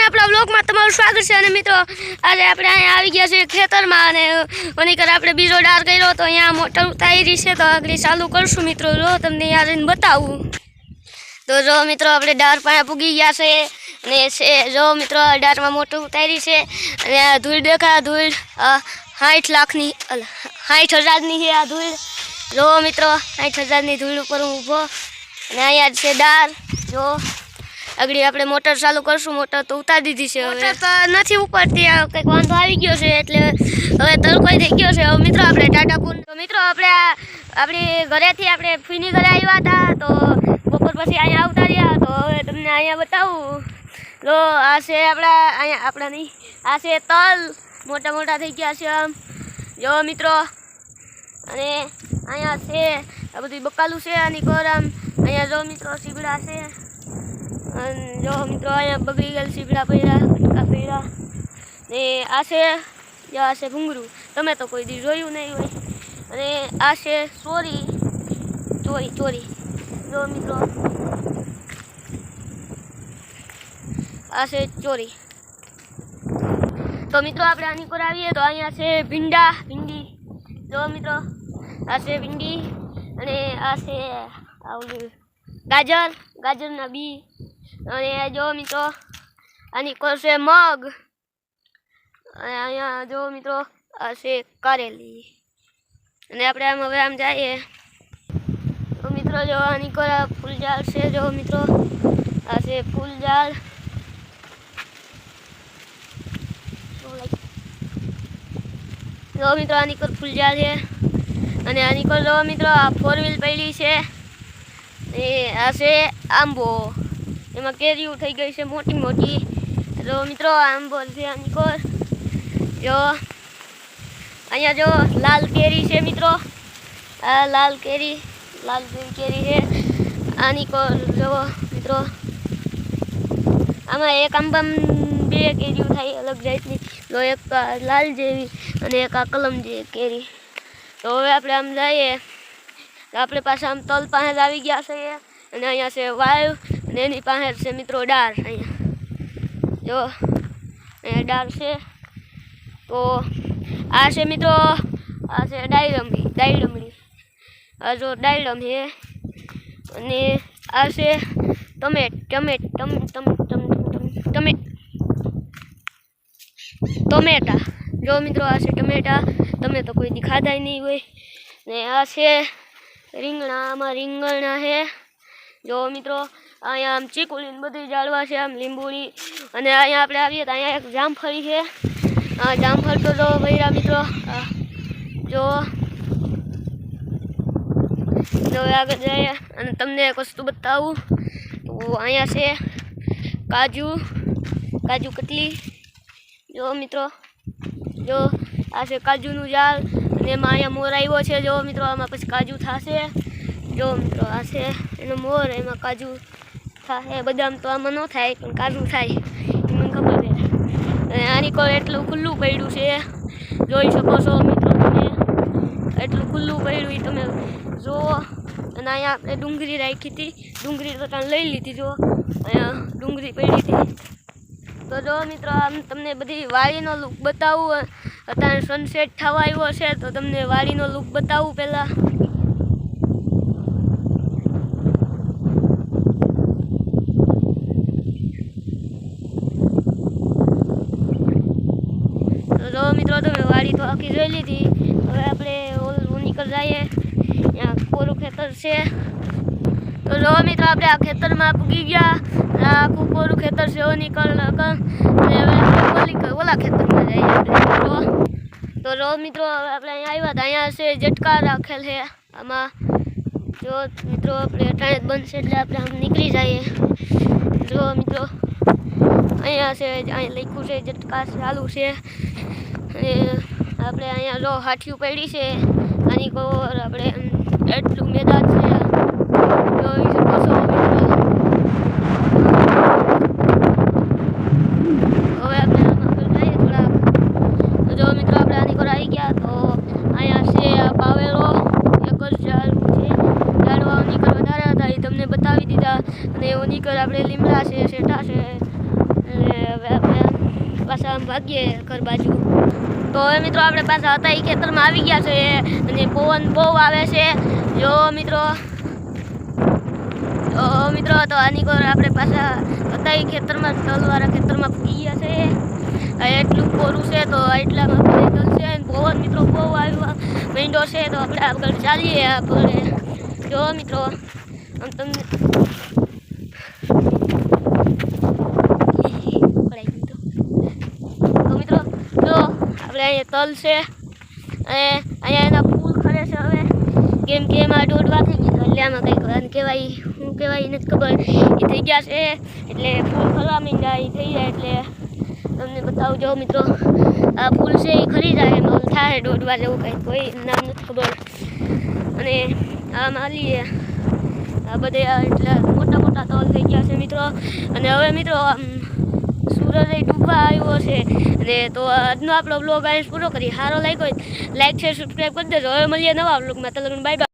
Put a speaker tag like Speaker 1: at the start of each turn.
Speaker 1: આપણા બ્લોગમાં તમારું સ્વાગત છે। અને મિત્રો આજે આપણે અહીંયા આવી ગયા છે ખેતરમાં અને ઓનીકર આપણે બીજો ડાર કર્યો તો અહીંયા મોટર ઉતારી છે તો આગળ ચાલુ કરશું મિત્રો। જો તમને યાર બતાવું તો જો મિત્રો આપણે ડાર પાસે પૂગી ગયા છે અને જો મિત્રો ડારમાં મોટર ઉતારી છે અને આ ધૂળ દેખા ધૂળ 60 લાખની 60,000ની છે આ ધૂળ। જો મિત્રો 60,000ની ધૂળ ઉપર હું ઊભો અને અહીંયા છે ડાર। જો આગળ આપણે મોટર ચાલુ કરશું। મોટર તો ઉતારી દીધી છે, હવે તો નથી ઉપડતી, કંઈક વાંધો આવી ગયો છે એટલે હવે તડકોઈ થઈ ગયો છે। હવે મિત્રો આપણે ટાટા પૂર તો મિત્રો આપણે આપણી ઘરેથી આપણે ફૂઈની ઘરે આવ્યા હતા તો બપોર પછી અહીંયા આવતા રહ્યા તો હવે તમને અહીંયા બતાવું। તો આ છે આપણા નહીં, આ છે તલ મોટા મોટા થઈ ગયા છે આમ જો મિત્રો। અને અહીંયા છે આ બધું બકાલું છે આની કોર આમ અહીંયા જો મિત્રો સીબડા છે અને જો મિત્રો અહીંયા બગડી ગયેલ સીબડા પડ્યા કટકા પડ્યા ને આ છે ભૂંગળું, તમે તો કોઈ દી જોયું નહીં હોય। અને આ છે ચોરી જો મિત્રો આ છે ચોરી। તો મિત્રો આપણે આની પર આવીએ તો અહીંયા છે ભીંડી જો મિત્રો આ છે ભીંડી અને આ છે ગાજરના બી અને જો મિત્રો આની કોર છે મગ અને અહીંયા જો મિત્રો આ છે કારેલી અને આપણે આમ હવે આમ જઈએ તો મિત્રો જો આની કોર ફૂલઝાડ છે જો મિત્રો આ છે ફૂલઝાડ જો મિત્રો આની કોર ફૂલઝાડ છે અને આની કોર જો મિત્રો આ 4 વ્હીલ પડી છે એ આ છે આંબો, એમાં કેરીઓ થઈ ગઈ છે મોટી મોટી। જો મિત્રો આંબો છે આની કોર જો અહીંયા જો લાલ કેરી છે મિત્રો, આ લાલ કેરી છે આની કોર જો મિત્રો। આમાં એક આંબામાં 2 કેરીઓ થાય અલગ જાતની, જો એક લાલ જેવી અને એક આ કલમ જેવી કેરી। તો હવે આપણે આમ જઈએ તો આપણે પાછા આમ તલ પાસે જ આવી ગયા છે અને અહીંયા છે વાયુ અને એની પાસે છે મિત્રો ડાર। અહીંયા જો અહીંયા ડાર છે તો આ છે મિત્રો આ છે ડાયડમડી આ જો ડાયડમ છે અને આ છે ટમેટા જો મિત્રો આ છે ટમેટા, તમે તો કોઈ દી ખાધા નહીં હોય। ને આ છે રીંગણા, આમાં રીંગણા છે જો મિત્રો। અહીંયા આમ ચીકુલી બધી ઝાડવા છે આમ લીંબુડી અને અહીંયા આપણે આવીએ તો અહીંયા એક જામફળી છે, આ જામફળ તો જો ભૈયા મિત્રો જો આગળ જઈએ અને તમને એક વસ્તુ બતાવું તો અહીંયા છે કાજુ કતલી જો મિત્રો જો આ છે કાજુનું ઝાડ અને એમાં અહીંયા મોર આવ્યો છે જો મિત્રો, આમાં પછી કાજુ થશે જો મિત્રો આ છે એનો મોર, એમાં કાજુ થાય, બદામ તો આમાં ન થાય પણ કાજુ થાય એ મને ખબર છે। અને આની કોર એટલું ખુલ્લું પડ્યું છે જોઈ શકો છો મિત્રો, તમે એટલું ખુલ્લું પડ્યું એ તમે જુઓ। અને અહીંયા આપણે ડુંગળી રાખી હતી, ડુંગળી તો ત્યાં લઈ લીધી જો અહીંયા ડુંગળી પડી હતી। તો જો મિત્રો આમ તમને બધી વાડીનો લુક બતાવું, અત્યારે સનસેટ થવા આવ્યો છે તો તમને વાડીનો લુક બતાવું પહેલાં। તો જો મિત્રો તમે વાડી તો આખી જોઈ લીધી, હવે આપણે નીકળ જઈએ, ત્યાં કોરું ખેતર છે। તો જો મિત્રો આપણે આ ખેતરમાં પૂગી ગયા, આખું કોરું ખેતર છે ઓલા ખેતરમાં જઈએ આપણે। તો જો મિત્રો હવે આપણે અહીંયા આવ્યા હતા, અહીંયા છે ઝટકા રાખેલ છે આમાં જો મિત્રો આપણે અટાણે જ બંધ છે એટલે આપણે આમ નીકળી જઈએ। જો મિત્રો અહીંયા છે, અહીંયા લખ્યું છે ઝટકા ચાલુ છે અને આપણે અહીંયા જો હાથીઓ પડી છે આની કોર આપણે એટલું મેદાન છે જોઈ શકો છો મિત્રો। હવે આપણે આમાં જઈએ થોડાક તો જો મિત્રો આપણે આની કોર આવી ગયા તો અહીંયા છે પાવેલો એક જ ઝાડ છે, ઝાડવાની કોર વધારે હતા એ તમને બતાવી દીધા। અને ઓની કોર આપણે લીમડા છે, શેઠા છે અને હવે પાછા આમ ભાગીએ ઘર બાજુ. તો હવે મિત્રો આપણે પાછા હતા એ ખેતરમાં આવી ગયા છે અને પવન બહુ આવે છે. જો મિત્રો તો આની કોર આપણે પાછા હતા એ ખેતરમાં તલવાળા ખેતરમાં ફૂટી ગયા છે. એટલું કોરું છે તો એટલામાં તલ છે. પવન મિત્રો બહુ આવ્યો માંડ્યો છે તો આપણે આગળ ચાલીએ. આપણે જો મિત્રો આમ તમને મિત્રો જો આપણે અહીંયા તલ છે અને અહીંયા એના ફૂલ ખરે છે. હવે કેમ કે એમાં દોડવા થઈ ગયા એટલે આમાં કંઈક કહેવાય શું કહેવાય નથી ખબર એ થઈ ગયા છે એટલે ફૂલ ખરવા માંડ્યા એ થઈ જાય એટલે તમને બતાવજો મિત્રો. આ ફૂલ છે એ ખરી જાય એમાં થાય દોડવા જેવું કંઈક કોઈ નામ નથી ખબર. અને આ માલીએ આ બધે એટલા મોટા મોટા તલ થઈ ગયા છે મિત્રો. અને હવે મિત્રો સૂરજ ડૂબવા આવ્યો છે અને તો આજનો આપણો બ્લોગ અહીં પૂરો કરીએ. સારો લાગ્યો હોય લાઈક શેર સબસ્ક્રાઈબ કરી દેજો. હવે મળીએ નવા બ્લોગમાં. તલગન બાય બાય.